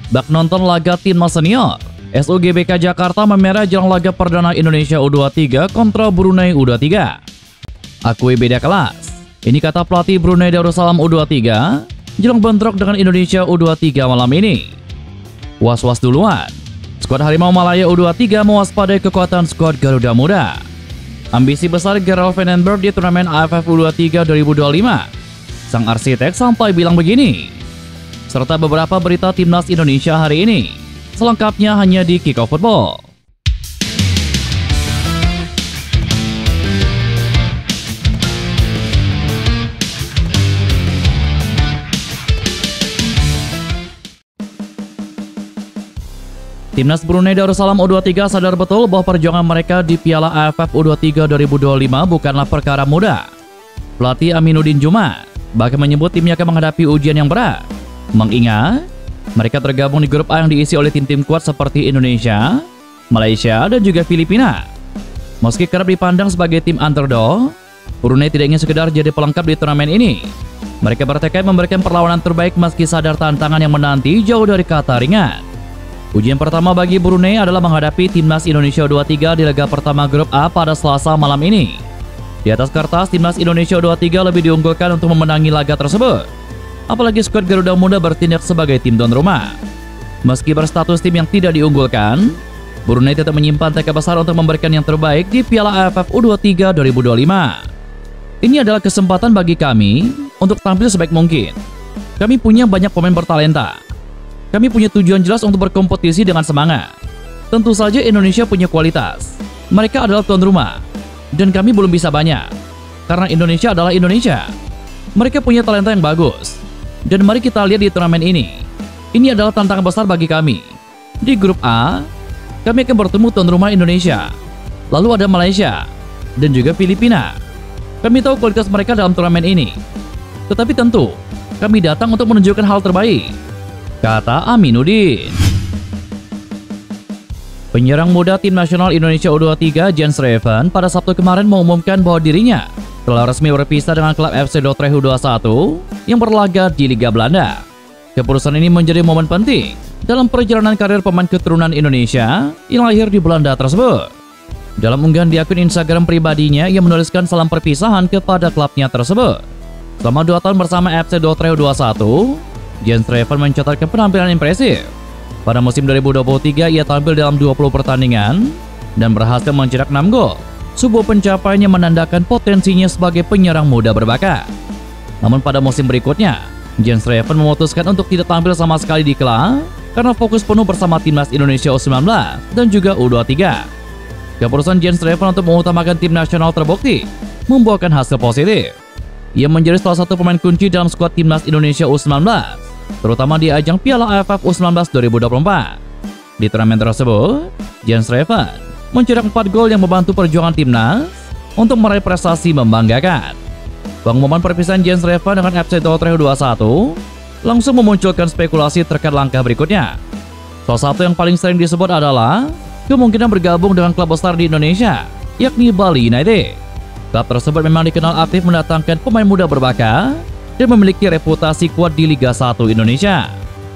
Bak nonton laga timnas senior. SUGBK Jakarta memerah jelang laga perdana Indonesia U23 kontra Brunei U23. Akui beda kelas. Ini kata pelatih Brunei Darussalam U23 jelang bentrok dengan Indonesia U23 malam ini. Was-was duluan. Skuad Harimau Malaya U23 mewaspadai kekuatan skuad Garuda Muda. Ambisi besar Gerald Vandenberg di turnamen AFF U23 2025. Sang arsitek sampai bilang begini. Serta beberapa berita timnas Indonesia hari ini. Selengkapnya hanya di Kickoff Football. Timnas Brunei Darussalam U23 sadar betul bahwa perjuangan mereka di Piala AFF U23 2025 bukanlah perkara mudah. Pelatih Aminuddin Juma bahkan menyebut timnya akan menghadapi ujian yang berat. Mengingat mereka tergabung di grup A yang diisi oleh tim-tim kuat seperti Indonesia, Malaysia, dan juga Filipina. Meski kerap dipandang sebagai tim underdog, Brunei tidak ingin sekedar jadi pelengkap di turnamen ini. Mereka bertekad memberikan perlawanan terbaik meski sadar tantangan yang menanti jauh dari kata ringan. Ujian pertama bagi Brunei adalah menghadapi timnas Indonesia U23 di laga pertama grup A pada Selasa malam ini. Di atas kertas, timnas Indonesia U23 lebih diunggulkan untuk memenangi laga tersebut. Apalagi skuad Garuda Muda bertindak sebagai tim tuan rumah. Meski berstatus tim yang tidak diunggulkan, Brunei tetap menyimpan tekad besar untuk memberikan yang terbaik di Piala AFF U23 2025. Ini adalah kesempatan bagi kami untuk tampil sebaik mungkin. Kami punya banyak pemain bertalenta. Kami punya tujuan jelas untuk berkompetisi dengan semangat. Tentu saja Indonesia punya kualitas. Mereka adalah tuan rumah. Dan kami belum bisa banyak. Karena Indonesia adalah Indonesia. Mereka punya talenta yang bagus. Dan mari kita lihat di turnamen ini. Ini adalah tantangan besar bagi kami. Di grup A, kami akan bertemu tuan rumah Indonesia. Lalu ada Malaysia. Dan juga Filipina. Kami tahu kualitas mereka dalam turnamen ini. Tetapi tentu, kami datang untuk menunjukkan hal terbaik, kata Aminuddin. Penyerang muda tim nasional Indonesia U23 Jens Reven pada Sabtu kemarin mengumumkan bahwa dirinya telah resmi berpisah dengan klub FC Dordrecht U21 yang berlaga di Liga Belanda. Keputusan ini menjadi momen penting dalam perjalanan karir pemain keturunan Indonesia yang lahir di Belanda tersebut. Dalam unggahan di akun Instagram pribadinya, ia menuliskan salam perpisahan kepada klubnya tersebut. Selama 2 tahun bersama FC Dordrecht U21, Jens Reven mencatatkan penampilan impresif. Pada musim 2023, ia tampil dalam 20 pertandingan dan berhasil mencetak 6 gol. Sebuah pencapaian yang menandakan potensinya sebagai penyerang muda berbakat. Namun pada musim berikutnya, Jens Reven memutuskan untuk tidak tampil sama sekali di klub karena fokus penuh bersama timnas Indonesia U19 dan juga U23. Keputusan Jens Reven untuk mengutamakan tim nasional terbukti membuahkan hasil positif. Ia menjadi salah satu pemain kunci dalam skuad timnas Indonesia U19, terutama di ajang Piala AFF U19 2024. Di turnamen tersebut, Jens Reven mencetak 4 gol yang membantu perjuangan timnas untuk meraih prestasi membanggakan. Pengumuman perpisahan Jens Reven dengan FC Dordrecht U21 langsung memunculkan spekulasi terkait langkah berikutnya. Salah satu yang paling sering disebut adalah kemungkinan bergabung dengan klub besar di Indonesia, yakni Bali United. Klub tersebut memang dikenal aktif mendatangkan pemain muda berbakat dan memiliki reputasi kuat di Liga 1 Indonesia.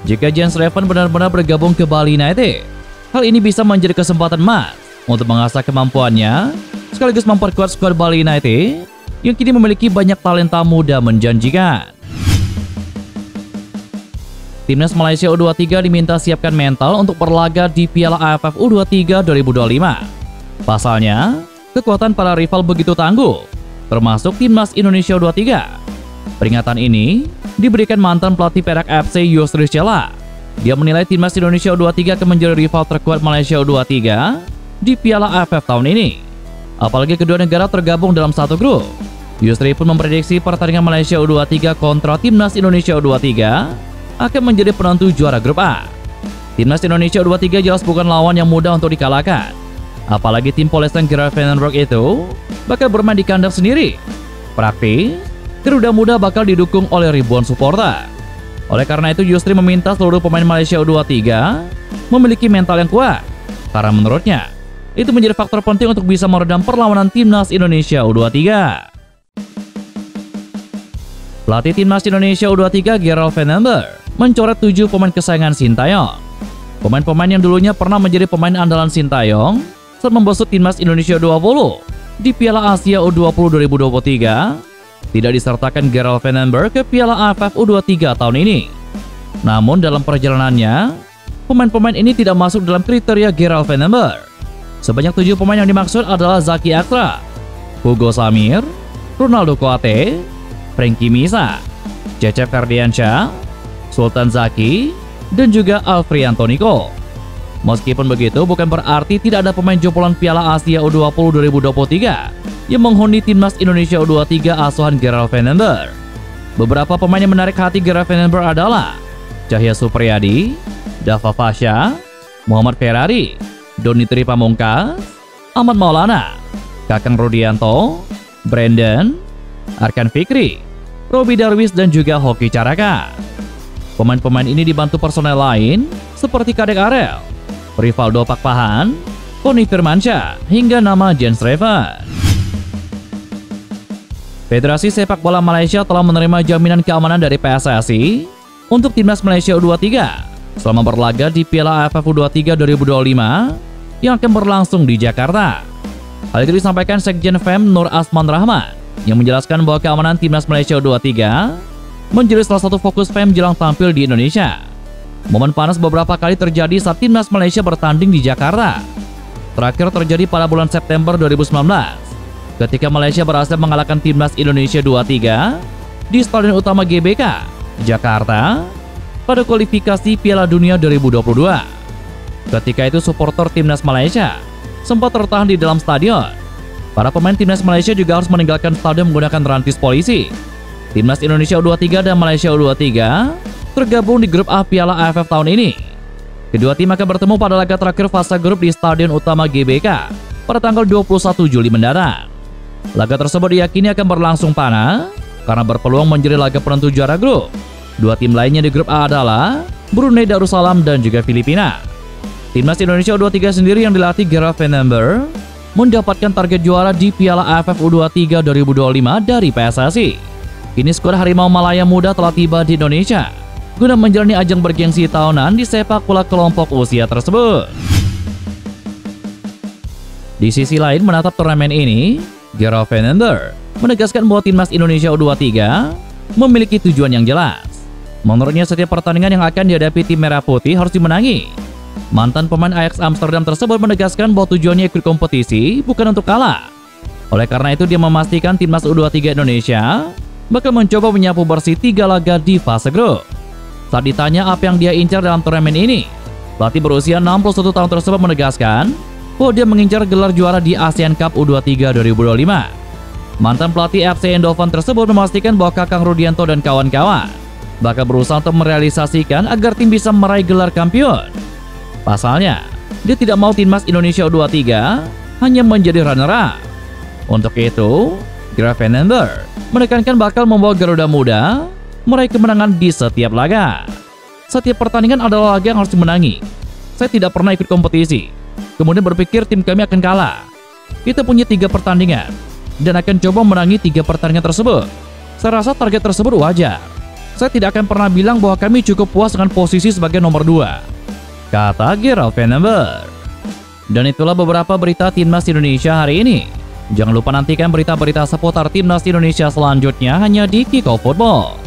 Jika Jens Reven benar-benar bergabung ke Bali United, hal ini bisa menjadi kesempatan emas untuk mengasah kemampuannya sekaligus memperkuat skuad Bali United yang kini memiliki banyak talenta muda menjanjikan. Timnas Malaysia U23 diminta siapkan mental untuk berlaga di Piala AFF U23 2025. Pasalnya, kekuatan para rival begitu tangguh, termasuk Timnas Indonesia U23. Peringatan ini diberikan mantan pelatih Perak FC Yusri Shela. Dia menilai timnas Indonesia U23 akan menjadi rival terkuat Malaysia U23 di Piala AFF tahun ini. Apalagi kedua negara tergabung dalam satu grup. Yusri pun memprediksi pertandingan Malaysia U23 kontra timnas Indonesia U23 akan menjadi penentu juara grup A. Timnas Indonesia U23 jelas bukan lawan yang mudah untuk dikalahkan. Apalagi tim polesan Gerald Vandenberg itu bakal bermain di kandang sendiri. Praktis, Garuda Muda bakal didukung oleh ribuan supporter. Oleh karena itu, Yusri meminta seluruh pemain Malaysia U23 memiliki mental yang kuat. Karena menurutnya, itu menjadi faktor penting untuk bisa meredam perlawanan timnas Indonesia U23. Pelatih Timnas Indonesia U23 Gerald Vandenberg mencoret 7 pemain kesayangan Sintayong. Pemain-pemain yang dulunya pernah menjadi pemain andalan Sintayong saat membesut Timnas Indonesia U20 di Piala Asia U20 2023 tidak disertakan Gerald Vandenberg ke Piala AFF U23 tahun ini. Namun dalam perjalanannya, pemain-pemain ini tidak masuk dalam kriteria Gerald Vandenberg. Sebanyak 7 pemain yang dimaksud adalah Zaki Aktra, Hugo Samir, Ronaldo Koate, Frankie Misa, Cecep Ferdiansyah, Sultan Zaki, dan juga Alfrianto Niko. Meskipun begitu, bukan berarti tidak ada pemain jebolan Piala Asia U20 2023 yang menghuni Timnas Indonesia U23 asuhan Gerald Vandenberg. Beberapa pemain yang menarik hati Gerald Vandenberg adalah Cahya Supriyadi, Dava Fasya, Muhammad Ferrari, Donitri Pamungkas, Ahmad Maulana, Kakang Rudianto, Brandon, Arkan Fikri, Robi Darwis, dan juga Hoki Caraka. Pemain-pemain ini dibantu personel lain seperti Kadek Arel, Rivaldo Pakpahan, Tony Firmansyah, hingga nama Jens Reven. Federasi Sepak Bola Malaysia telah menerima jaminan keamanan dari PSSI untuk Timnas Malaysia U23 selama berlaga di Piala AFF U23 2025 yang akan berlangsung di Jakarta. Hal itu disampaikan Sekjen FEM Nur Asman Rahman yang menjelaskan bahwa keamanan Timnas Malaysia U23 menjadi salah satu fokus FEM jelang tampil di Indonesia. Momen panas beberapa kali terjadi saat Timnas Malaysia bertanding di Jakarta. Terakhir terjadi pada bulan September 2019 ketika Malaysia berhasil mengalahkan Timnas Indonesia U23 di Stadion Utama GBK, Jakarta pada kualifikasi Piala Dunia 2022. Ketika itu supporter Timnas Malaysia sempat tertahan di dalam stadion. Para pemain Timnas Malaysia juga harus meninggalkan stadion menggunakan rantis polisi. Timnas Indonesia U23 dan Malaysia U23 tergabung di grup A Piala AFF tahun ini. Kedua tim akan bertemu pada laga terakhir fase grup di Stadion Utama GBK pada tanggal 21 Juli mendatang. Laga tersebut diyakini akan berlangsung panas karena berpeluang menjadi laga penentu juara grup. Dua tim lainnya di grup A adalah Brunei Darussalam dan juga Filipina. Timnas Indonesia U23 sendiri yang dilatih Gerald Vandenberg mendapatkan target juara di Piala AFF U23 2025 dari PSSI. Kini skuad Harimau Malaya Muda telah tiba di Indonesia guna menjalani ajang bergengsi tahunan di sepak bola kelompok usia tersebut. Di sisi lain, menatap turnamen ini, Gerald Vandenberg menegaskan bahwa Timnas Indonesia U23 memiliki tujuan yang jelas. Menurutnya, setiap pertandingan yang akan dihadapi tim Merah Putih harus dimenangi. Mantan pemain Ajax Amsterdam tersebut menegaskan bahwa tujuannya ikut kompetisi bukan untuk kalah. Oleh karena itu, dia memastikan Timnas U23 Indonesia bakal mencoba menyapu bersih 3 laga di fase grup. Saat ditanya apa yang dia incar dalam turnamen ini, pelatih berusia 61 tahun tersebut menegaskan bahwa dia mengincar gelar juara di ASEAN Cup U23 2025. Mantan pelatih FC Eindhoven tersebut memastikan bahwa Kakang Rudianto dan kawan-kawan bakal berusaha untuk merealisasikan agar tim bisa meraih gelar kampiun. Pasalnya, dia tidak mau Timnas Indonesia U23 hanya menjadi runner-up. Untuk itu, Gerald Vandenberg menekankan bakal membawa Garuda Muda meraih kemenangan di setiap laga. Setiap pertandingan adalah laga yang harus dimenangi. Saya tidak pernah ikut kompetisi, kemudian berpikir tim kami akan kalah. Kita punya 3 pertandingan, dan akan coba menangi 3 pertandingan tersebut. Saya rasa target tersebut wajar. Saya tidak akan pernah bilang bahwa kami cukup puas dengan posisi sebagai nomor 2, kata Gerald Vandenberg. Dan itulah beberapa berita Timnas Indonesia hari ini. Jangan lupa nantikan berita-berita seputar Timnas Indonesia selanjutnya hanya di Kickoff Football.